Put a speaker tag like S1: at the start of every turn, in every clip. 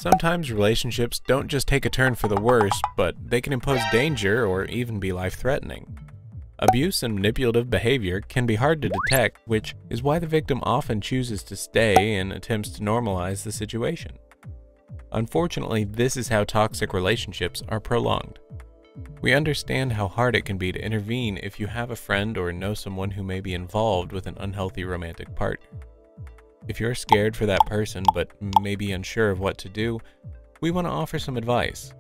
S1: Sometimes relationships don't just take a turn for the worse, but they can impose danger or even be life-threatening. Abuse and manipulative behavior can be hard to detect, which is why the victim often chooses to stay and attempts to normalize the situation. Unfortunately, this is how toxic relationships are prolonged. We understand how hard it can be to intervene if you have a friend or know someone who may be involved with an unhealthy romantic partner. If you're scared for that person but may be unsure of what to do, we want to offer some advice.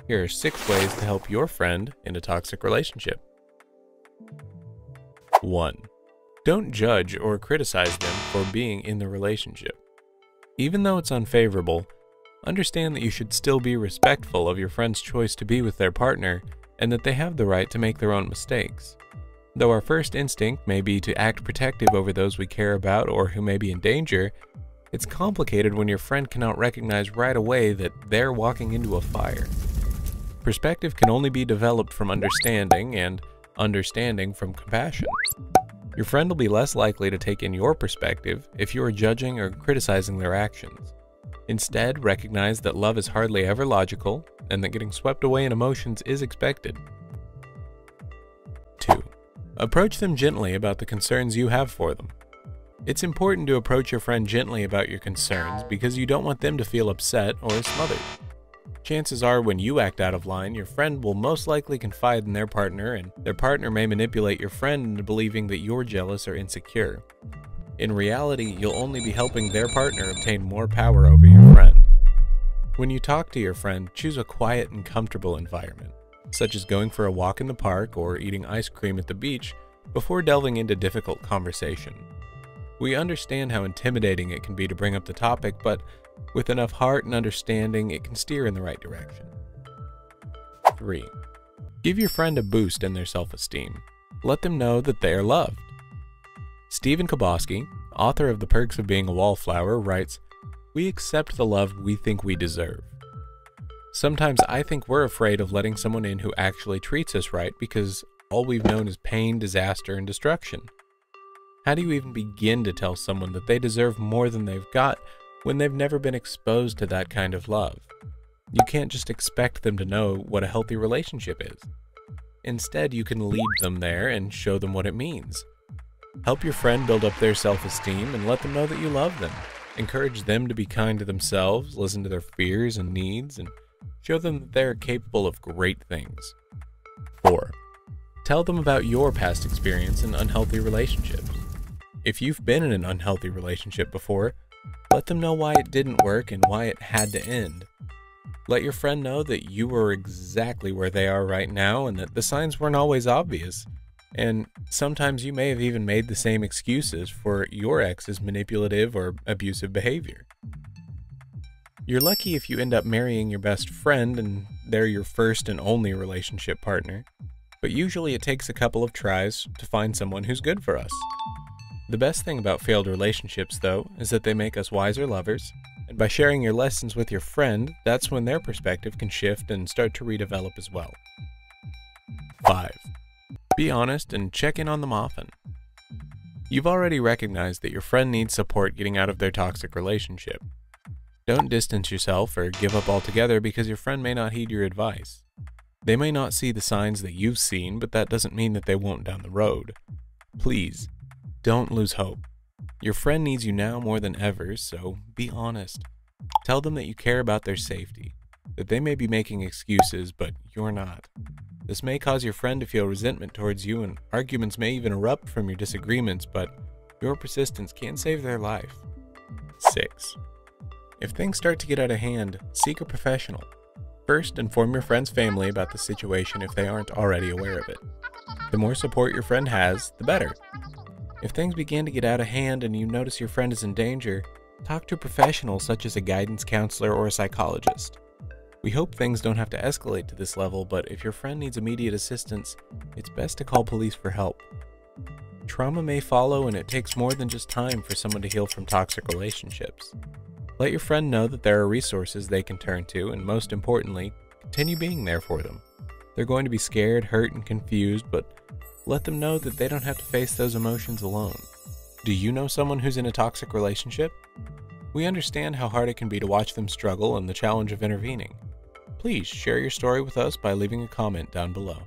S1: Here are 6 ways to help your friend in a toxic relationship. 1. Don't judge or criticize them for being in the relationship. Even though it's unfavorable, understand that you should still be respectful of your friend's choice to be with their partner and that they have the right to make their own mistakes. Though our first instinct may be to act protective over those we care about or who may be in danger, it's complicated when your friend cannot recognize right away that they're walking into a fire. Perspective can only be developed from understanding, and understanding from compassion. Your friend will be less likely to take in your perspective if you are judging or criticizing their actions. Instead, recognize that love is hardly ever logical and that getting swept away in emotions is expected. 2. Approach them gently about the concerns you have for them. It's important to approach your friend gently about your concerns because you don't want them to feel upset or smothered. Chances are when you act out of line, your friend will most likely confide in their partner, and their partner may manipulate your friend into believing that you're jealous or insecure. In reality, you'll only be helping their partner obtain more power over your friend. When you talk to your friend, choose a quiet and comfortable environment, such as going for a walk in the park or eating ice cream at the beach, before delving into difficult conversation. We understand how intimidating it can be to bring up the topic, but with enough heart and understanding, it can steer in the right direction. 3. Give your friend a boost in their self-esteem. Let them know that they are loved. Stephen Chbosky, author of The Perks of Being a Wallflower, writes, "We accept the love we think we deserve. Sometimes I think we're afraid of letting someone in who actually treats us right because all we've known is pain, disaster, and destruction. How do you even begin to tell someone that they deserve more than they've got when they've never been exposed to that kind of love? You can't just expect them to know what a healthy relationship is. Instead, you can lead them there and show them what it means. Help your friend build up their self-esteem and let them know that you love them. Encourage them to be kind to themselves, listen to their fears and needs, and show them that they're capable of great things. 4. Tell them about your past experience in unhealthy relationships. If you've been in an unhealthy relationship before, let them know why it didn't work and why it had to end. Let your friend know that you were exactly where they are right now and that the signs weren't always obvious. And sometimes you may have even made the same excuses for your ex's manipulative or abusive behavior. You're lucky if you end up marrying your best friend and they're your first and only relationship partner, but usually it takes a couple of tries to find someone who's good for us. The best thing about failed relationships, though, is that they make us wiser lovers, and by sharing your lessons with your friend, that's when their perspective can shift and start to redevelop as well. 5. Be honest and check in on them often. You've already recognized that your friend needs support getting out of their toxic relationship. Don't distance yourself or give up altogether because your friend may not heed your advice. They may not see the signs that you've seen, but that doesn't mean that they won't down the road. Please, don't lose hope. Your friend needs you now more than ever, so be honest. Tell them that you care about their safety, that they may be making excuses, but you're not. This may cause your friend to feel resentment towards you, and arguments may even erupt from your disagreements, but your persistence can save their life. 6. If things start to get out of hand, seek a professional. First, inform your friend's family about the situation if they aren't already aware of it. The more support your friend has, the better. If things begin to get out of hand and you notice your friend is in danger, talk to a professional such as a guidance counselor or a psychologist. We hope things don't have to escalate to this level, but if your friend needs immediate assistance, it's best to call police for help. Trauma may follow, and it takes more than just time for someone to heal from toxic relationships. Let your friend know that there are resources they can turn to, and most importantly, continue being there for them. They're going to be scared, hurt, and confused, but let them know that they don't have to face those emotions alone. Do you know someone who's in a toxic relationship? We understand how hard it can be to watch them struggle and the challenge of intervening. Please share your story with us by leaving a comment down below.